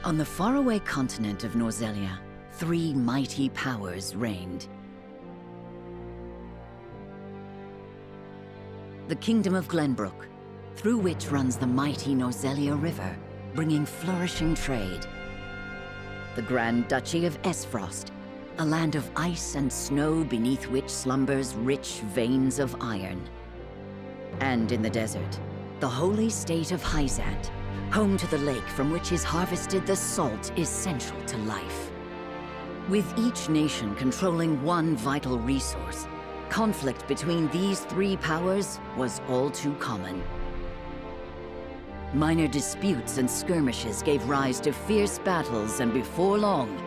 On the faraway continent of Norzelia, three mighty powers reigned. The Kingdom of Glenbrook, through which runs the mighty Norzelia River, bringing flourishing trade. The Grand Duchy of Aesfrost, a land of ice and snow beneath which slumbers rich veins of iron. And in the desert, the holy state of Hyzante, home to the lake from which is harvested the salt essential to life. With each nation controlling one vital resource, conflict between these three powers was all too common. Minor disputes and skirmishes gave rise to fierce battles, and before long,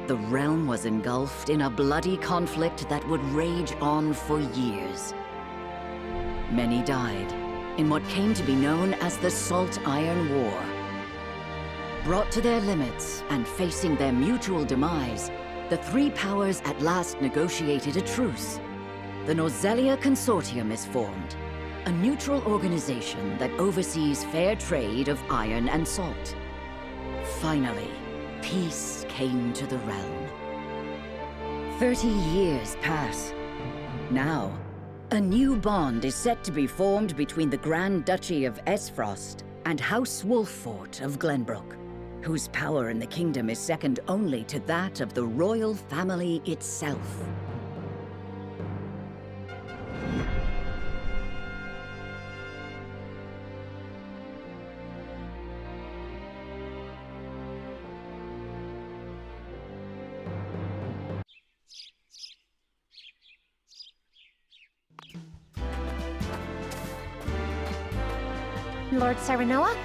the realm was engulfed in a bloody conflict that would rage on for years. Many died in what came to be known as the Saltiron War. Brought to their limits and facing their mutual demise, the three powers at last negotiated a truce. The Norzelia Consortium is formed, a neutral organization that oversees fair trade of iron and salt. Finally, peace came to the realm. 30 years pass. Now, a new bond is set to be formed between the Grand Duchy of Aesfrost and House Wolffort of Glenbrook, whose power in the kingdom is second only to that of the royal family itself. Lord Serenoa?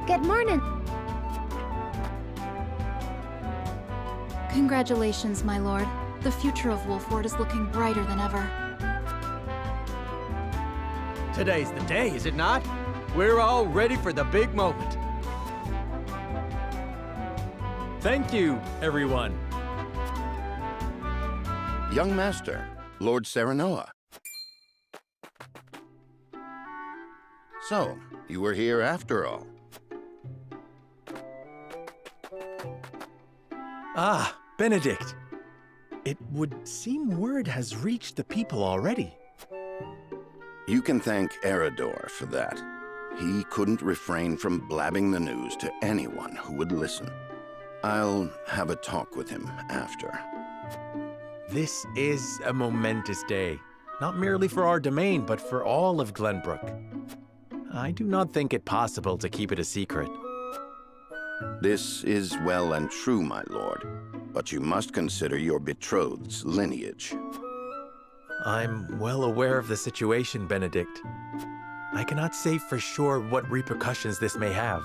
Good morning. Congratulations, my lord. The future of Wolffort is looking brighter than ever. Today's the day, is it not? We're all ready for the big moment. Thank you, everyone. Young master, Lord Serenoa. So, you were here after all. Ah, Benedict. It would seem word has reached the people already. You can thank Eridor for that. He couldn't refrain from blabbing the news to anyone who would listen. I'll have a talk with him after. This is a momentous day, not merely for our domain, but for all of Glenbrook. I do not think it possible to keep it a secret. This is well and true, my lord, but you must consider your betrothed's lineage. I'm well aware of the situation, Benedict. I cannot say for sure what repercussions this may have.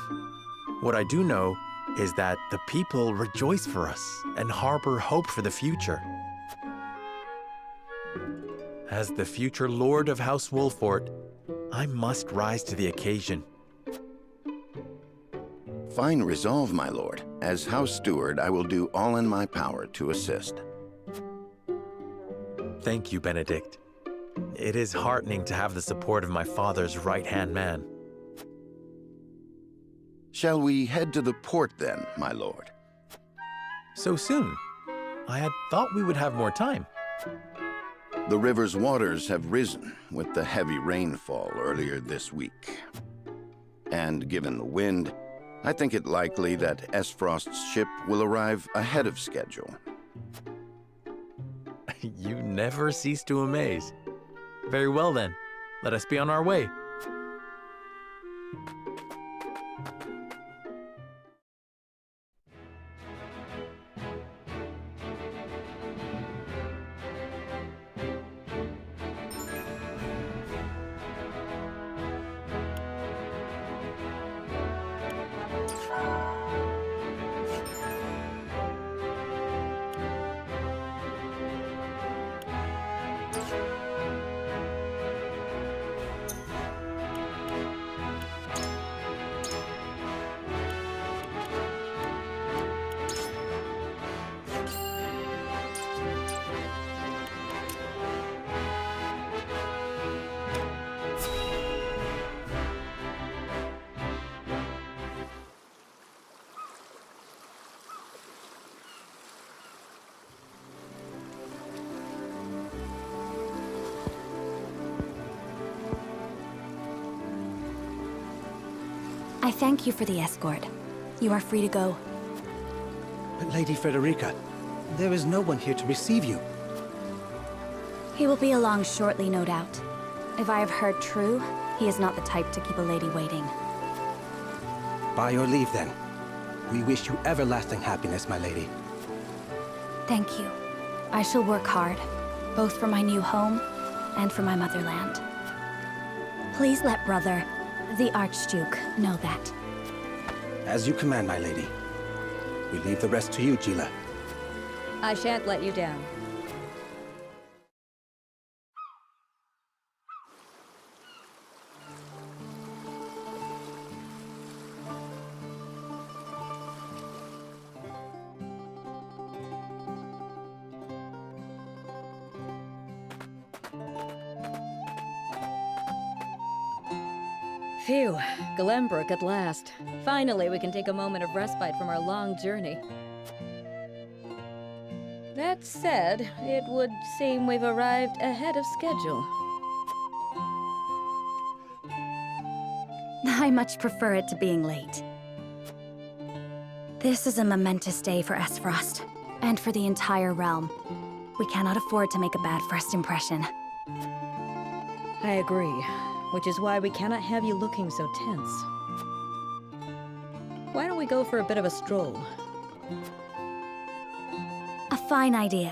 What I do know is that the people rejoice for us and harbor hope for the future. As the future Lord of House Wolffort, I must rise to the occasion. Fine resolve, my lord. As House Steward, I will do all in my power to assist. Thank you, Benedict. It is heartening to have the support of my father's right-hand man. Shall we head to the port then, my lord? So soon? I had thought we would have more time. The river's waters have risen with the heavy rainfall earlier this week. And given the wind, I think it likely that Aesfrost's ship will arrive ahead of schedule. You never cease to amaze. Very well then, let us be on our way. I thank you for the escort. You are free to go. But Lady Frederica, there is no one here to receive you. He will be along shortly, no doubt. If I have heard true, he is not the type to keep a lady waiting. By your leave, then. We wish you everlasting happiness, my lady. Thank you. I shall work hard, both for my new home and for my motherland. Please let brother, the Archduke, know that. As you command, my lady. We leave the rest to you, Gila. I shan't let you down. Phew, Glenbrook at last. Finally, we can take a moment of respite from our long journey. That said, it would seem we've arrived ahead of schedule. I much prefer it to being late. This is a momentous day for Aesfrost, and for the entire realm. We cannot afford to make a bad first impression. I agree, which is why we cannot have you looking so tense. Why don't we go for a bit of a stroll? A fine idea.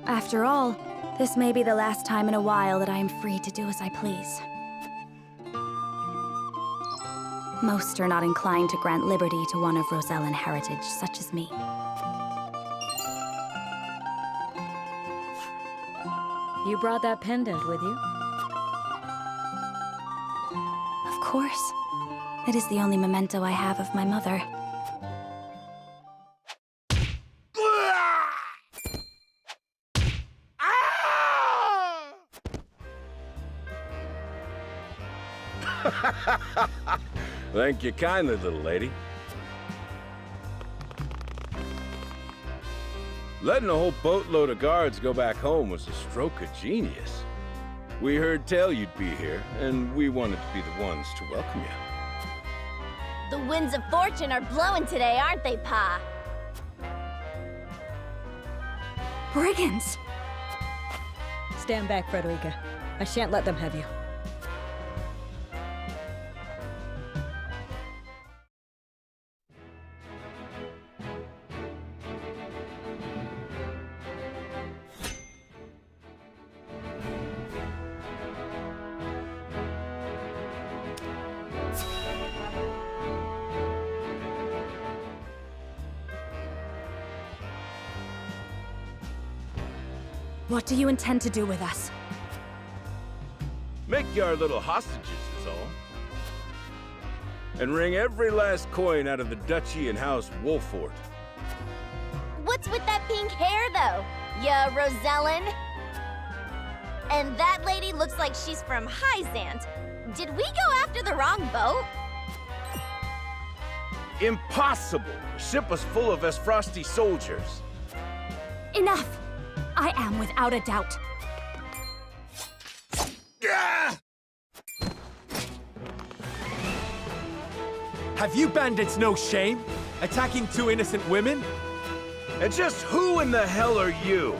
After all, this may be the last time in a while that I am free to do as I please. Most are not inclined to grant liberty to one of Rosellan heritage, such as me. You brought that pendant with you? Of course. It is the only memento I have of my mother. Thank you kindly, little lady. Letting a whole boatload of guards go back home was a stroke of genius. We heard tell you'd be here, and we wanted to be the ones to welcome you. The winds of fortune are blowing today, aren't they, Pa? Brigands! Stand back, Frederica. I shan't let them have you. What do you intend to do with us? Make you our little hostages is all. And wring every last coin out of the Duchy and House Wolffort. What's with that pink hair, though? Ya Rosellan? And that lady looks like she's from Hyzante. Did we go after the wrong boat? Impossible! The ship was full of Aesfrosti soldiers. Enough! I am without a doubt. Have you bandits no shame? Attacking two innocent women? And just who in the hell are you?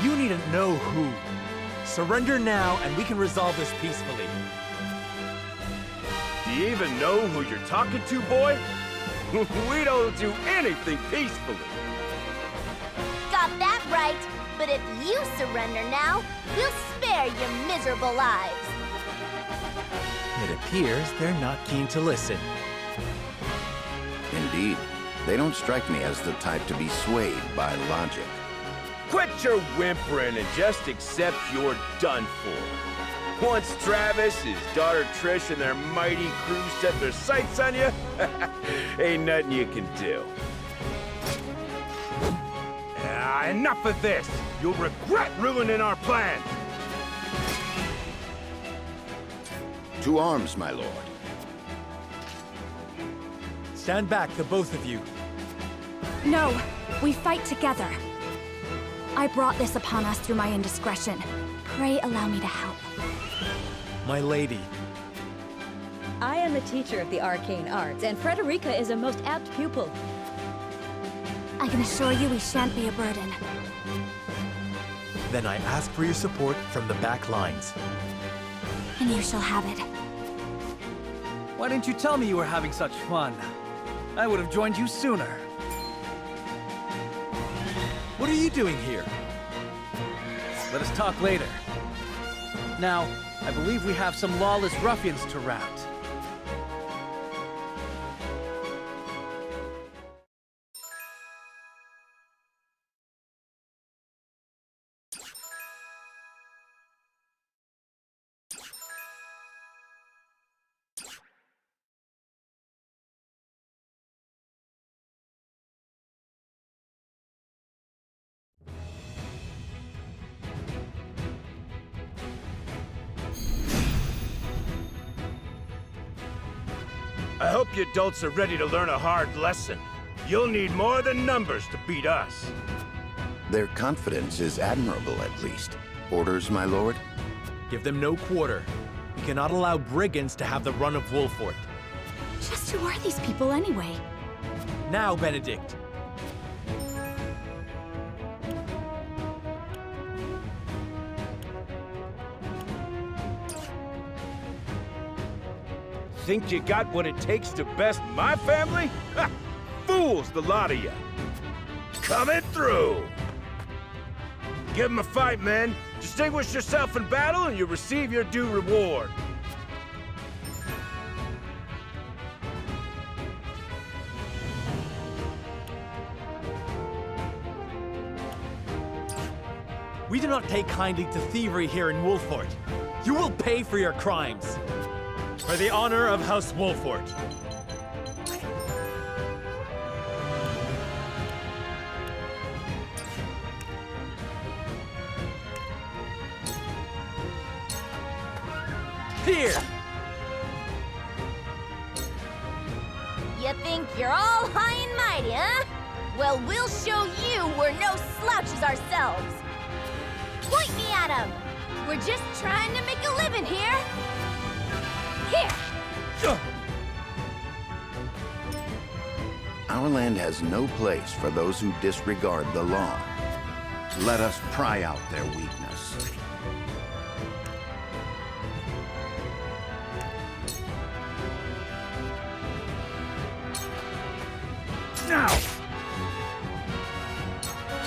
You need to know who. Surrender now, and we can resolve this peacefully. Do you even know who you're talking to, boy? We don't do anything peacefully. Got that right. But if you surrender now, we'll spare your miserable lives. It appears they're not keen to listen. Indeed. They don't strike me as the type to be swayed by logic. Quit your whimpering and just accept you're done for. Once Travis, his daughter Trish, and their mighty crew set their sights on you, ain't nothing you can do. I enough of this! You'll regret ruining our plan! To arms, my lord. Stand back, the both of you. No, we fight together. I brought this upon us through my indiscretion. Pray allow me to help. My lady. I am the teacher of the arcane arts, and Frederica is a most apt pupil. I can assure you we shan't be a burden. Then I ask for your support from the back lines. And you shall have it. Why didn't you tell me you were having such fun? I would have joined you sooner. What are you doing here? Let us talk later. Now, I believe we have some lawless ruffians to rout. I hope you adults are ready to learn a hard lesson. You'll need more than numbers to beat us. Their confidence is admirable, at least. Orders, my lord? Give them no quarter. We cannot allow brigands to have the run of Wolffort. Just who are these people anyway? Now, Benedict. Think you got what it takes to best my family? Ha! Fools, the lot of you. Coming through. Give 'em a fight, men. Distinguish yourself in battle and you'll receive your due reward. We do not take kindly to thievery here in Wolffort. You will pay for your crimes. For the honor of House Wolffort. Here! You think you're all high and mighty, huh? Well, we'll show you we're no slouches ourselves. Point me at 'em. We're just trying to make a living here. Here! Our land has no place for those who disregard the law. Let us pry out their weakness. Now!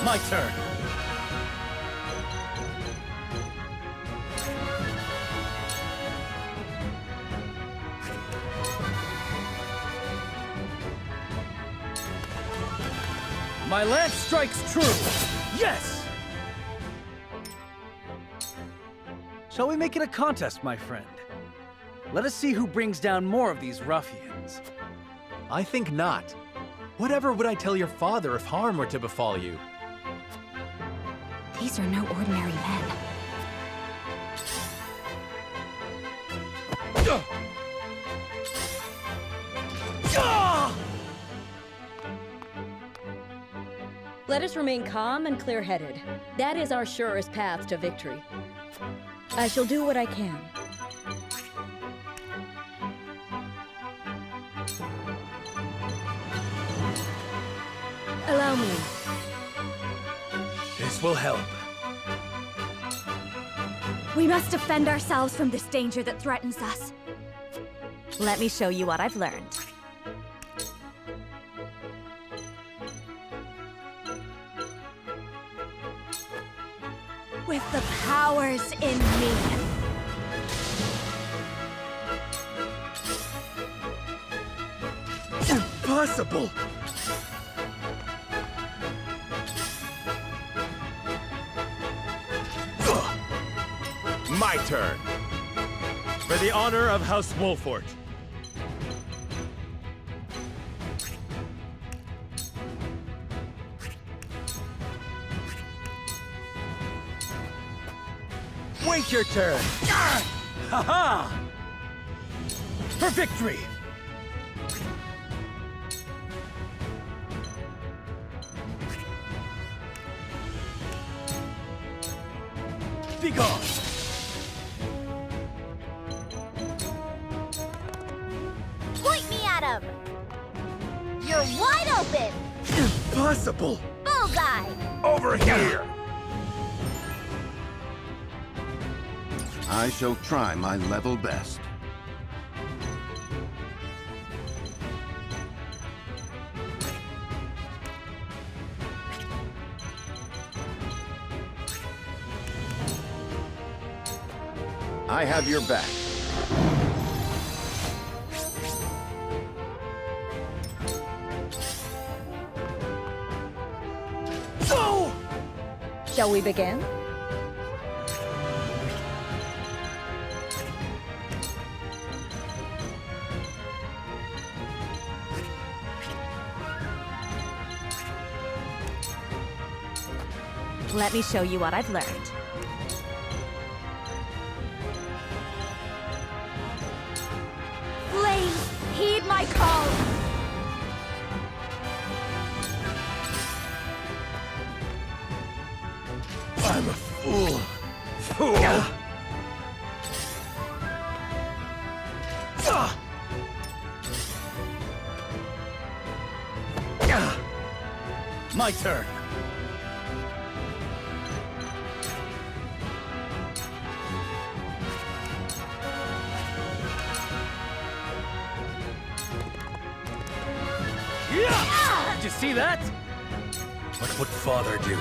My turn. My lance strikes true! Yes! Shall we make it a contest, my friend? Let us see who brings down more of these ruffians. I think not. Whatever would I tell your father if harm were to befall you? These are no ordinary men. Let us remain calm and clear-headed. That is our surest path to victory. I shall do what I can. Allow me. This will help. We must defend ourselves from this danger that threatens us. Let me show you what I've learned. With the powers in me. Impossible! My turn. For the honor of House Wolffort. Wait your turn! Ha-ha! For victory! Be gone! Point me at him! You're wide open! Impossible! Bullseye! Over here! I shall try my level best. I have your back. Go! Shall we begin? Let me show you what I've learned. Flames, heed my call! I'm a fool. Fool! My turn! Did you see that? What would father do?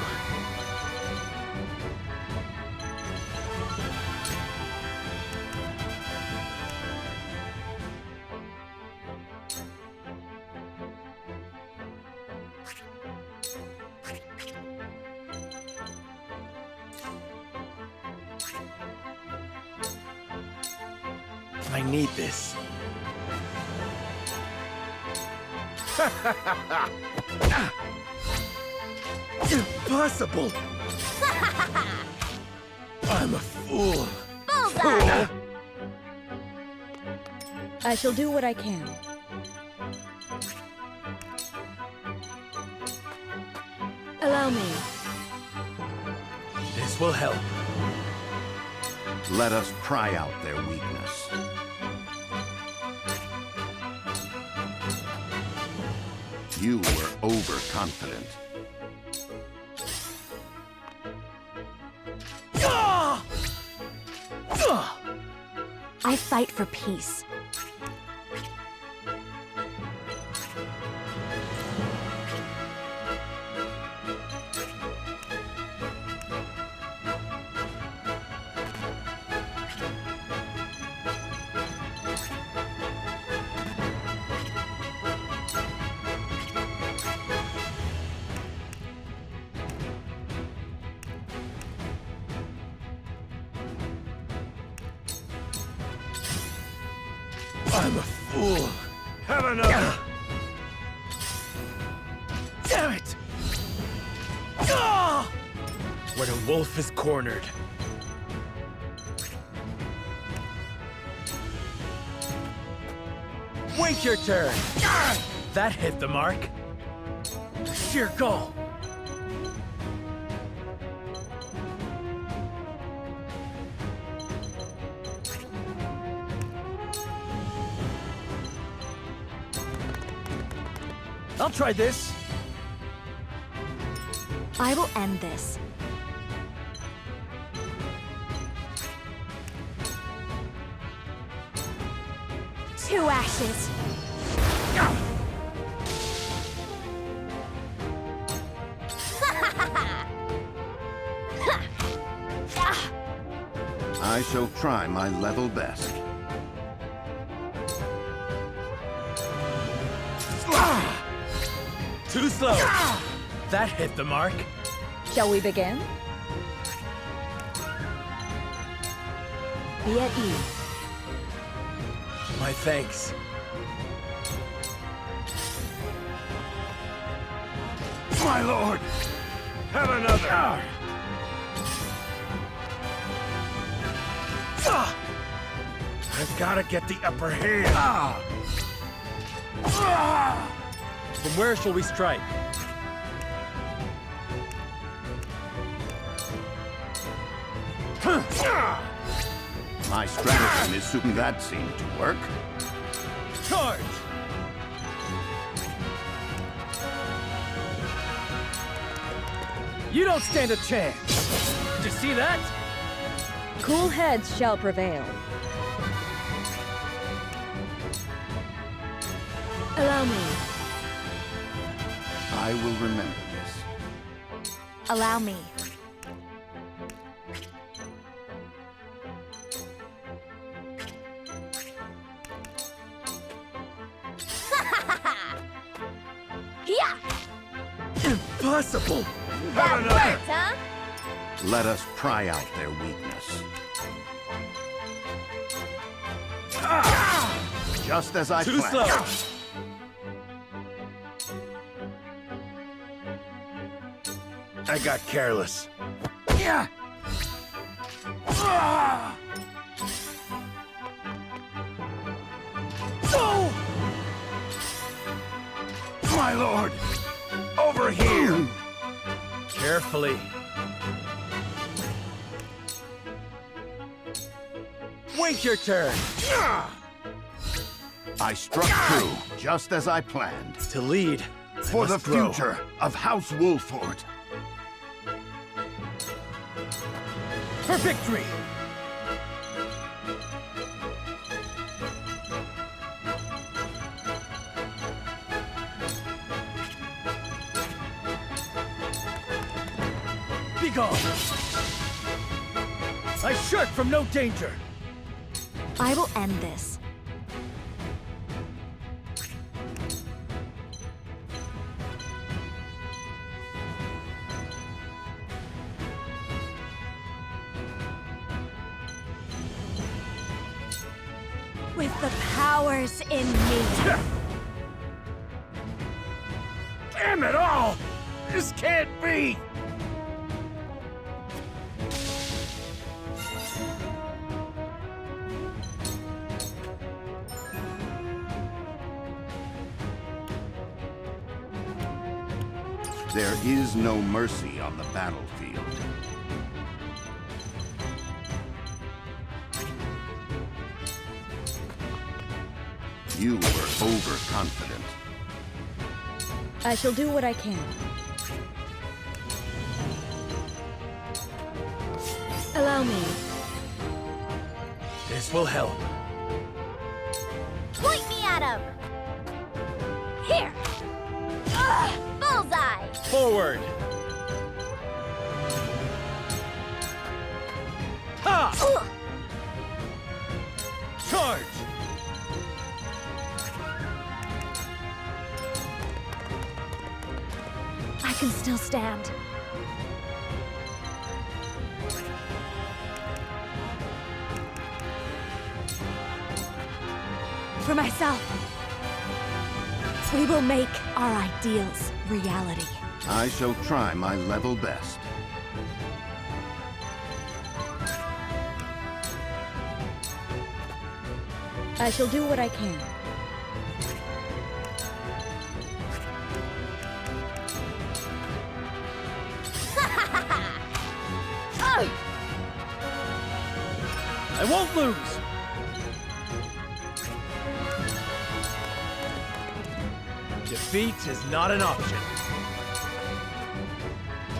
I need this. Impossible! I'm a fool. Bullseye! I shall do what I can. Allow me. This will help. Let us pry out their weakness. You were overconfident. I fight for peace. I'm a fool. Have another! Damn it! When a wolf is cornered. Wait your turn! That hit the mark. Sheer goal. I'll try this. I will end this. Two ashes. I shall try my level best. Too slow. That hit the mark. Shall we begin? Be at ease. My thanks. My lord! Have another! I've gotta get the upper hand. From where shall we strike? My stratagem is soon that seemed to work. Charge! You don't stand a chance! Did you see that? Cool heads shall prevail. Allow me. I will remember this. Allow me. Yeah! Impossible! That worked, huh? Let us pry out their weakness. Just as I Too planned. slow! I got careless. Yeah. Oh! My lord! Over here! Carefully. Wait your turn! I struck true, just as I planned. To lead, For the must grow. future of House Wolffort. For victory! Be gone! I shirk from no danger! I will end this. With the powers in me. Damn it all! This can't be! There is no mercy on the battlefield. You were overconfident. I shall do what I can. Allow me. This will help. Point me at him! Here! Ugh, bullseye! Forward! Ha! Ugh. Charge! I can still stand. For myself. We will make our ideals reality. I shall try my level best. I shall do what I can. I won't lose! Defeat is not an option.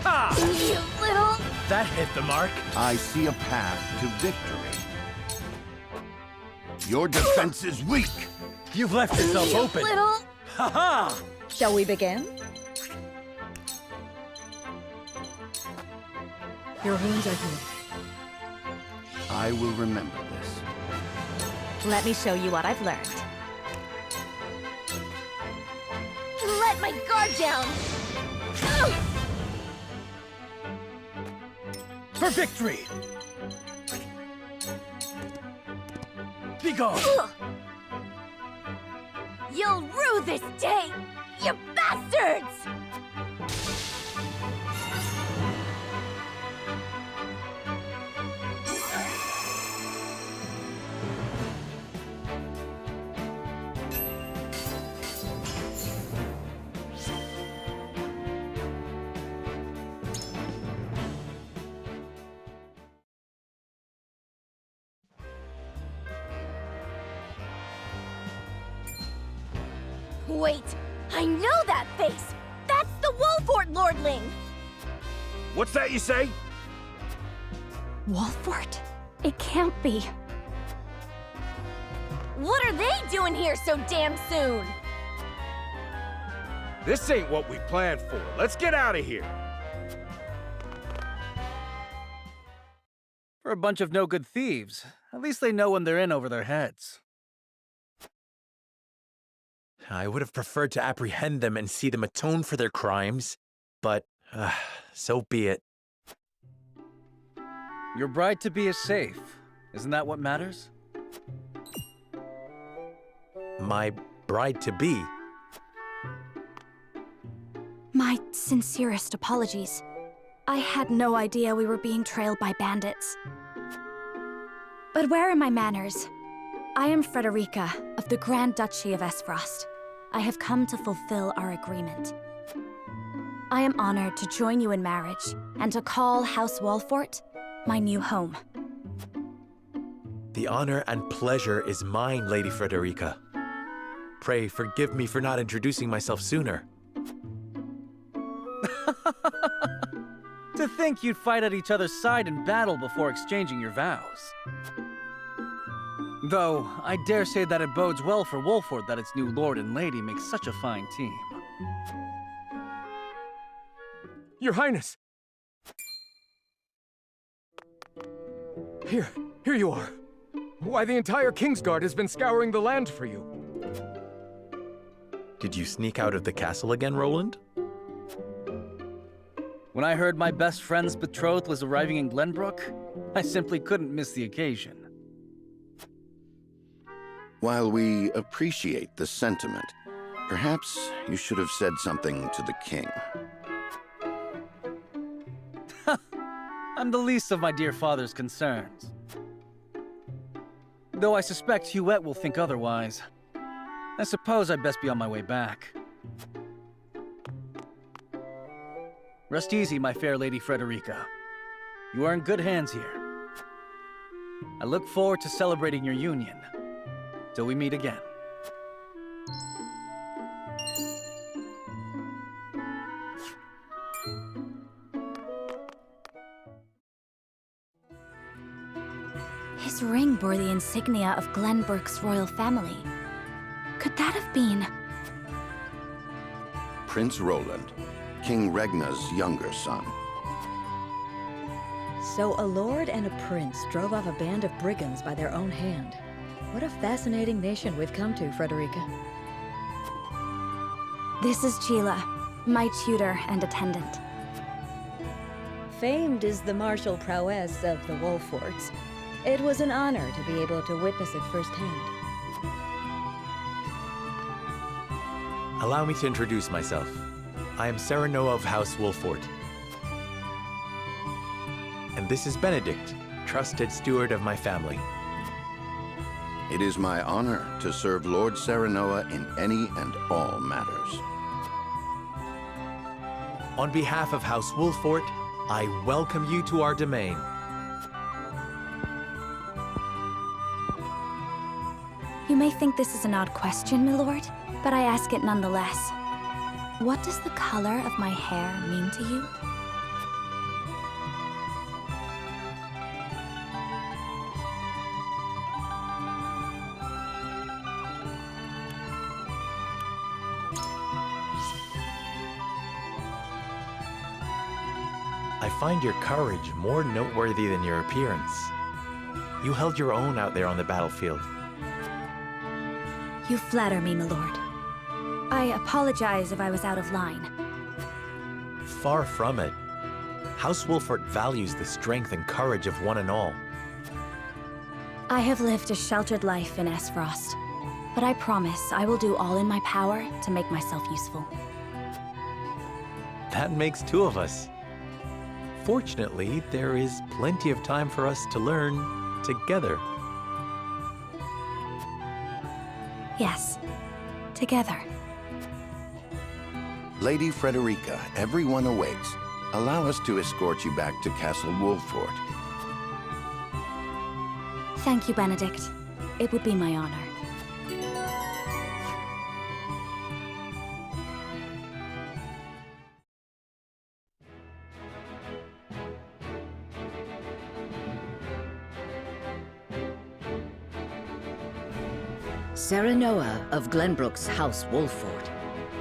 Ha! You little... That hit the mark. I see a path to victory. Your defense is weak. You've left yourself You open. little... Ha-ha! Shall we begin? Your wounds are healed. I will remember this. Let me show you what I've learned. Let my guard down! Ugh. For victory! Be gone! Ugh. You'll rue this day, you bastards! Wait, I know that face! That's the Wolffort lordling! What's that you say? Wolffort? It can't be. What are they doing here so damn soon? This ain't what we planned for. Let's get out of here. For a bunch of no-good thieves, at least they know when they're in over their heads. I would have preferred to apprehend them and see them atone for their crimes, but so be it. Your bride-to-be is safe. Isn't that what matters? My bride-to-be? My sincerest apologies. I had no idea we were being trailed by bandits. But where are my manners? I am Frederica of the Grand Duchy of Aesfrost. I have come to fulfill our agreement. I am honored to join you in marriage and to call House Wolffort my new home. The honor and pleasure is mine, Lady Frederica. Pray forgive me for not introducing myself sooner. To think you'd fight at each other's side in battle before exchanging your vows. Though, I dare say that it bodes well for Wolffort that its new lord and lady make such a fine team. Your Highness! Here you are. Why, the entire Kingsguard has been scouring the land for you. Did you sneak out of the castle again, Roland? When I heard my best friend's betrothed was arriving in Glenbrook, I simply couldn't miss the occasion. While we appreciate the sentiment, perhaps you should have said something to the king. I'm the least of my dear father's concerns. Though I suspect Huette will think otherwise. I suppose I'd best be on my way back. Rest easy, my fair Lady Frederica. You are in good hands here. I look forward to celebrating your union. Till we meet again. His ring bore the insignia of Glenbrook's royal family. Could that have been... Prince Roland, King Regna's younger son. So a lord and a prince drove off a band of brigands by their own hand. What a fascinating nation we've come to, Frederica. This is Sheila, my tutor and attendant. Famed is the martial prowess of the Wolfforts. It was an honor to be able to witness it firsthand. Allow me to introduce myself. I am Serenoa of House Wolffort. And this is Benedict, trusted steward of my family. It is my honor to serve Lord Serenoa in any and all matters. On behalf of House Wolffort, I welcome you to our domain. You may think this is an odd question, my lord, but I ask it nonetheless. What does the color of my hair mean to you? I find your courage more noteworthy than your appearance. You held your own out there on the battlefield. You flatter me, my lord. I apologize if I was out of line. Far from it. House Wolffort values the strength and courage of one and all. I have lived a sheltered life in Aesfrost, but I promise I will do all in my power to make myself useful. That makes two of us. Fortunately, there is plenty of time for us to learn together. Yes, together. Lady Frederica, everyone awaits. Allow us to escort you back to Castle Wolffort. Thank you, Benedict. It would be my honor. Serenoa of Glenbrook's House Wolffort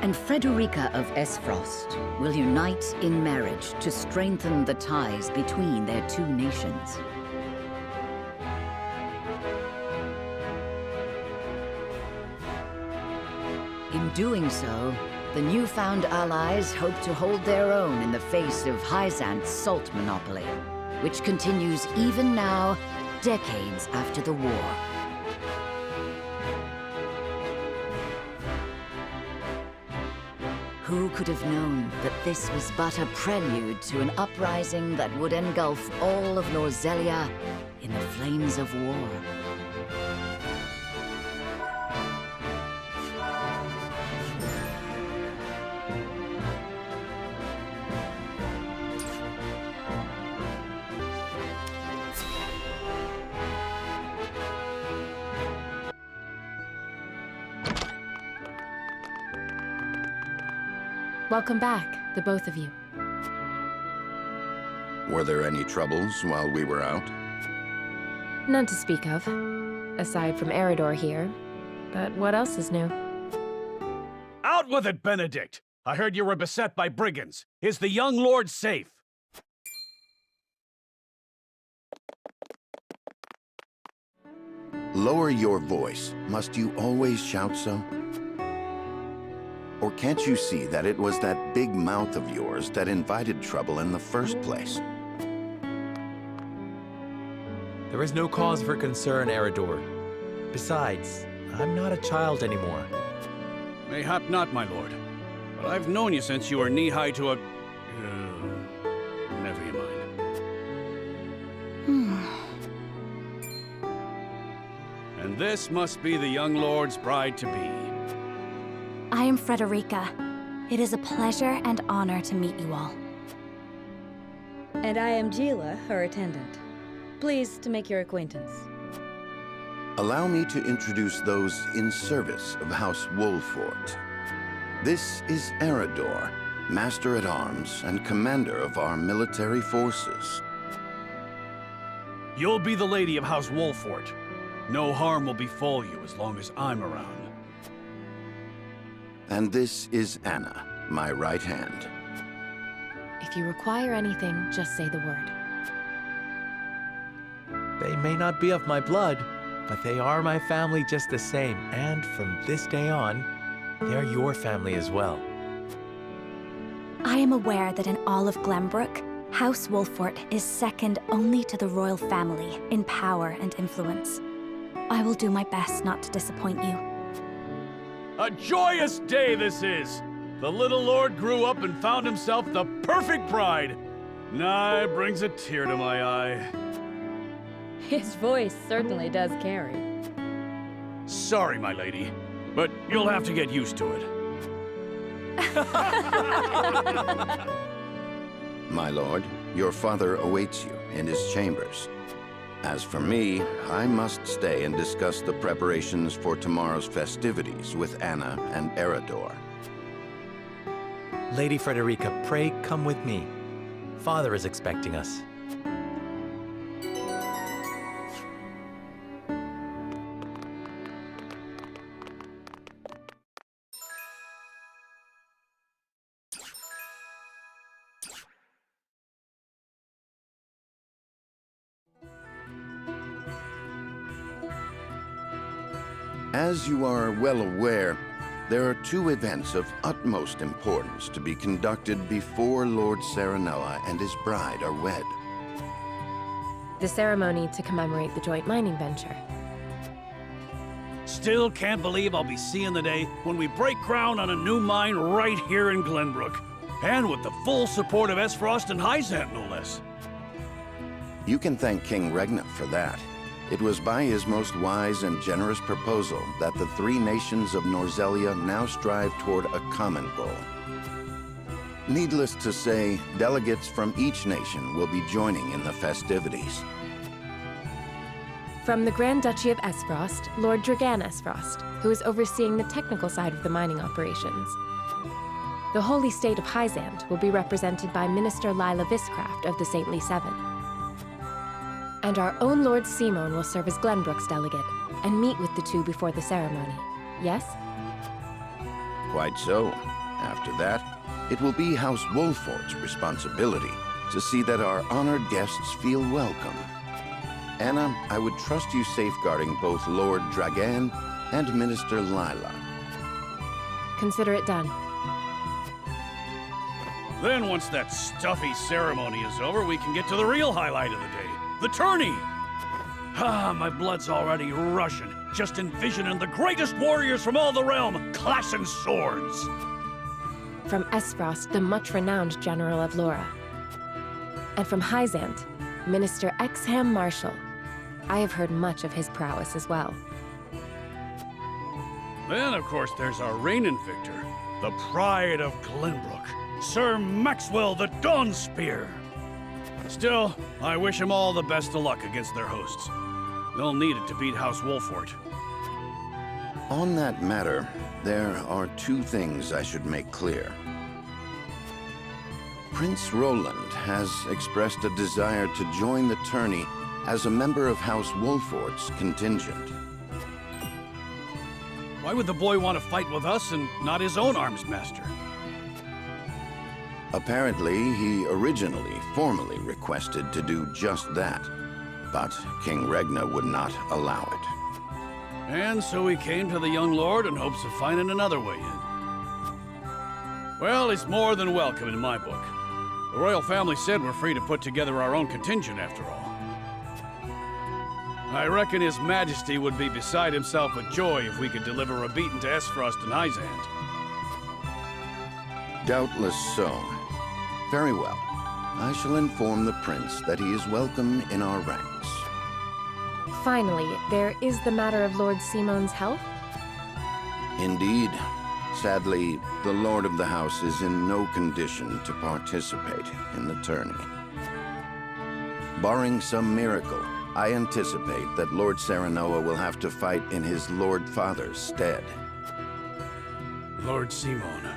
and Frederica of Aesfrost will unite in marriage to strengthen the ties between their two nations. In doing so, the newfound allies hope to hold their own in the face of Hyzante's salt monopoly, which continues even now, decades after the war. Who could have known that this was but a prelude to an uprising that would engulf all of Norzelia in the flames of war? Welcome back, the both of you. Were there any troubles while we were out? None to speak of, aside from Eridor here. But what else is new? Out with it, Benedict! I heard you were beset by brigands. Is the young lord safe? Lower your voice. Must you always shout so? Or can't you see that it was that big mouth of yours that invited trouble in the first place? There is no cause for concern, Eridor. Besides, I'm not a child anymore. Mayhap not, my lord. But I've known you since you were knee-high to a... never you mind. And this must be the young lord's bride-to-be. I am Frederica. It is a pleasure and honor to meet you all. And I am Gila, her attendant. Pleased to make your acquaintance. Allow me to introduce those in service of House Wolffort. This is Eridor, Master-at-Arms and Commander of our military forces. You'll be the lady of House Wolffort. No harm will befall you as long as I'm around. And this is Anna, my right hand. If you require anything, just say the word. They may not be of my blood, but they are my family just the same. And from this day on, they're your family as well. I am aware that in all of Glenbrook, House Wolffort is second only to the royal family in power and influence. I will do my best not to disappoint you. A joyous day this is! The little lord grew up and found himself the perfect bride. Nigh brings a tear to my eye. His voice certainly does carry. Sorry, my lady, but you'll have to get used to it. My lord, your father awaits you in his chambers. As for me, I must stay and discuss the preparations for tomorrow's festivities with Anna and Eridor. Lady Frederica, pray come with me. Father is expecting us. As you are well aware, there are two events of utmost importance to be conducted before Lord Serenoa and his bride are wed. The ceremony to commemorate the joint mining venture. Still can't believe I'll be seeing the day when we break ground on a new mine right here in Glenbrook. And with the full support of Aesfrost and Hyzante, no less. You can thank King Regna for that. It was by his most wise and generous proposal that the three nations of Norzelia now strive toward a common goal. Needless to say, delegates from each nation will be joining in the festivities. From the Grand Duchy of Aesfrost, Lord Dragan Aesfrost, who is overseeing the technical side of the mining operations. The Holy State of Hyzante will be represented by Minister Lila Viscraft of the Saintly Seven. And our own Lord Simon will serve as Glenbrook's delegate. and meet with the two before the ceremony. Yes? Quite so. After that, it will be House Wolffort's responsibility to see that our honored guests feel welcome. Anna, I would trust you safeguarding both Lord Dragan and Minister Lila. Consider it done. Then once that stuffy ceremony is over, we can get to the real highlight of the day. The tourney! Ah, my blood's already rushing, just envisioning the greatest warriors from all the realm clashing swords. From Aesfrost, the much-renowned General of Laura. And from Hyzante, Minister Exham Marshal. I have heard much of his prowess as well. Then, of course, there's our reigning victor, the pride of Glenbrook, Sir Maxwell the Dawnspear. Still, I wish him all the best of luck against their hosts. They'll need it to beat House Wolffort. On that matter, there are two things I should make clear. Prince Roland has expressed a desire to join the tourney as a member of House Wolffort's contingent. Why would the boy want to fight with us and not his own arms master? Apparently, he originally formally requested to do just that, but King Regna would not allow it. And so he came to the young lord in hopes of finding another way in. Well, he's more than welcome in my book. The royal family said we're free to put together our own contingent after all. I reckon His Majesty would be beside himself with joy if we could deliver a beating to Aesfrost and Hyzante. Doubtless so. Very well. I shall inform the prince that he is welcome in our ranks. Finally, there is the matter of Lord Simon's health? Indeed. Sadly, the Lord of the House is in no condition to participate in the tourney. Barring some miracle, I anticipate that Lord Serenoa will have to fight in his Lord Father's stead. Lord Simon.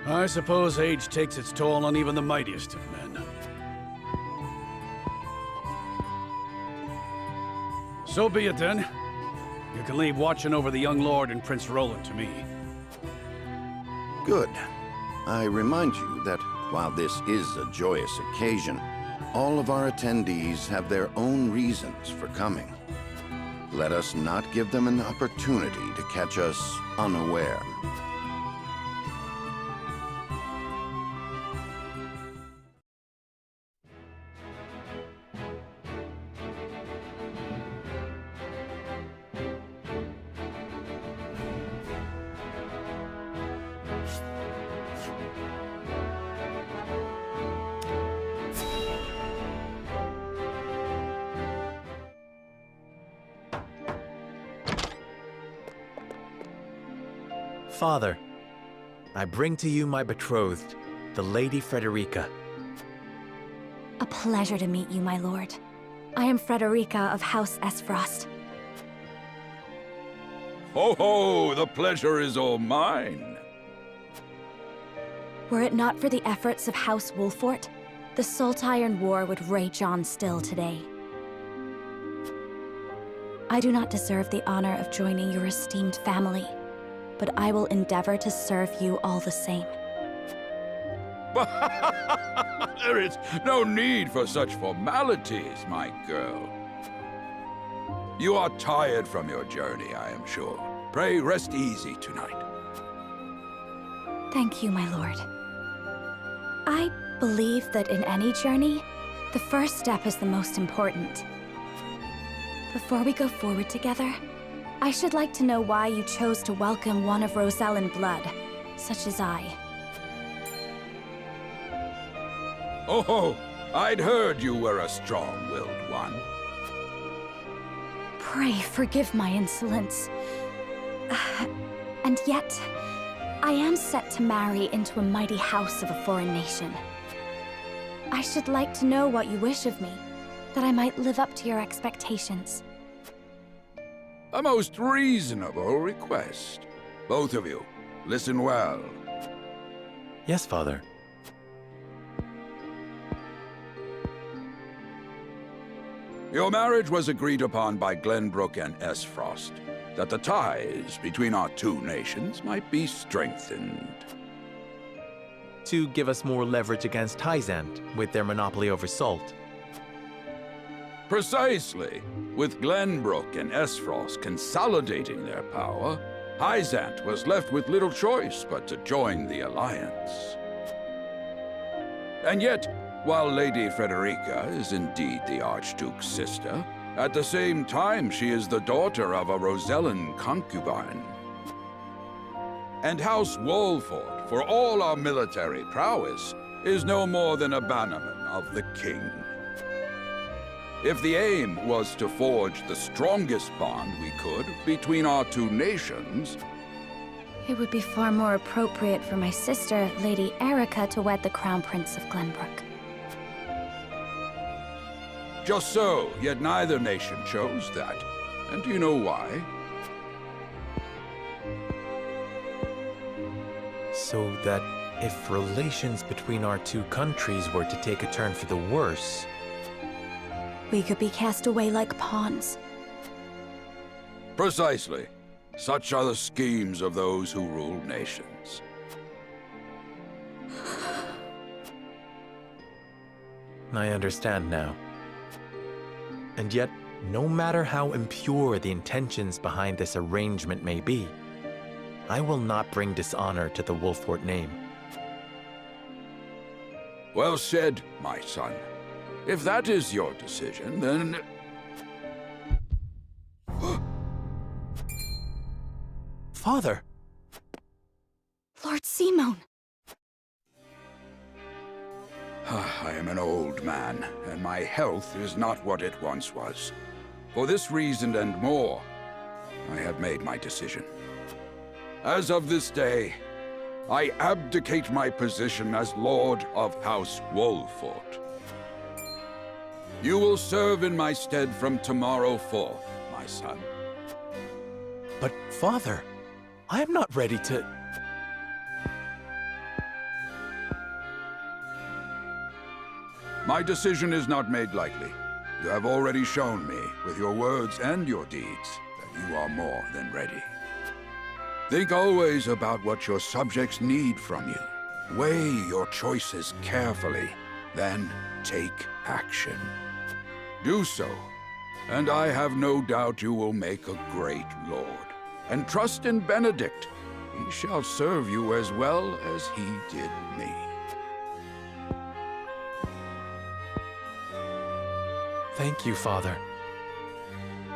I suppose age takes its toll on even the mightiest of men. So be it then. You can leave watching over the young lord and Prince Roland to me. Good. I remind you that while this is a joyous occasion, all of our attendees have their own reasons for coming. Let us not give them an opportunity to catch us unaware. Father, I bring to you my betrothed, the Lady Frederica. A pleasure to meet you, my lord. I am Frederica of House Aesfrost. Ho ho! The pleasure is all mine. Were it not for the efforts of House Wolffort, the Saltiron War would rage on still today. I do not deserve the honor of joining your esteemed family, but I will endeavor to serve you all the same. There is no need for such formalities, my girl. You are tired from your journey, I am sure. Pray rest easy tonight. Thank you, my lord. I believe that in any journey, the first step is the most important. Before we go forward together, I should like to know why you chose to welcome one of Rosellan blood, such as I. Oh, I'd heard you were a strong-willed one. Pray forgive my insolence. And yet, I am set to marry into a mighty house of a foreign nation. I should like to know what you wish of me, that I might live up to your expectations. A most reasonable request. Both of you, listen well. Yes, Father. Your marriage was agreed upon by Glenbrook and Aesfrost, that the ties between our two nations might be strengthened. To give us more leverage against Hyzante with their monopoly over salt. Precisely. With Glenbrook and Aesfrost consolidating their power, Hyzante was left with little choice but to join the alliance. And yet, while Lady Frederica is indeed the Archduke's sister, at the same time she is the daughter of a Rosellan concubine. And House Wolffort, for all our military prowess, is no more than a bannerman of the king. If the aim was to forge the strongest bond we could between our two nations, It would be far more appropriate for my sister, Lady Erica, to wed the Crown Prince of Glenbrook. just so, yet neither nation chose that. And do you know why? So that if relations between our two countries were to take a turn for the worse, we could be cast away like pawns. Precisely. Such are the schemes of those who rule nations. I understand now. And yet, no matter how impure the intentions behind this arrangement may be, I will not bring dishonor to the Wolffort name. Well said, my son. If that is your decision, then... Father! Lord Simone! I am an old man, and my health is not what it once was. For this reason and more, I have made my decision. As of this day, I abdicate my position as Lord of House Wolffort. You will serve in my stead from tomorrow forth, my son. But, Father, I am not ready to... My decision is not made lightly. You have already shown me, with your words and your deeds, that you are more than ready. Think always about what your subjects need from you. Weigh your choices carefully, then take action. Do so, and I have no doubt you will make a great lord. And trust in Benedict. He shall serve you as well as he did me. Thank you, Father.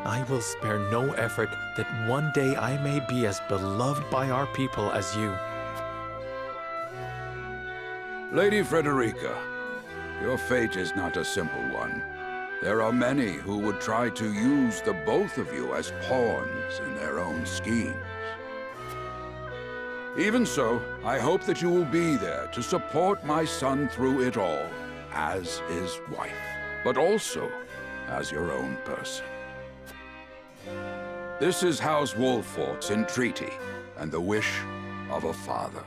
I will spare no effort that one day I may be as beloved by our people as you. Lady Frederica, your fate is not a simple one. There are many who would try to use the both of you as pawns in their own schemes. Even so, I hope that you will be there to support my son through it all, as his wife, but also as your own person. This is House Wolffort's entreaty, and the wish of a father.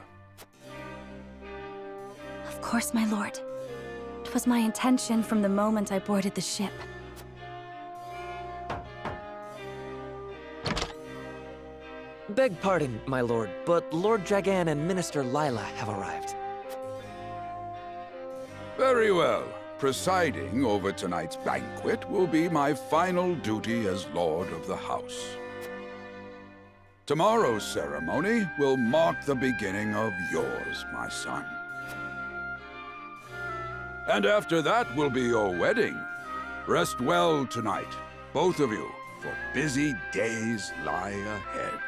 Of course, my lord. It was my intention from the moment I boarded the ship. Beg pardon, my lord, but Lord Dragan and Minister Lila have arrived. Very well. Presiding over tonight's banquet will be my final duty as Lord of the House. Tomorrow's ceremony will mark the beginning of yours, my son. And after that will be your wedding. Rest well tonight, both of you, for busy days lie ahead.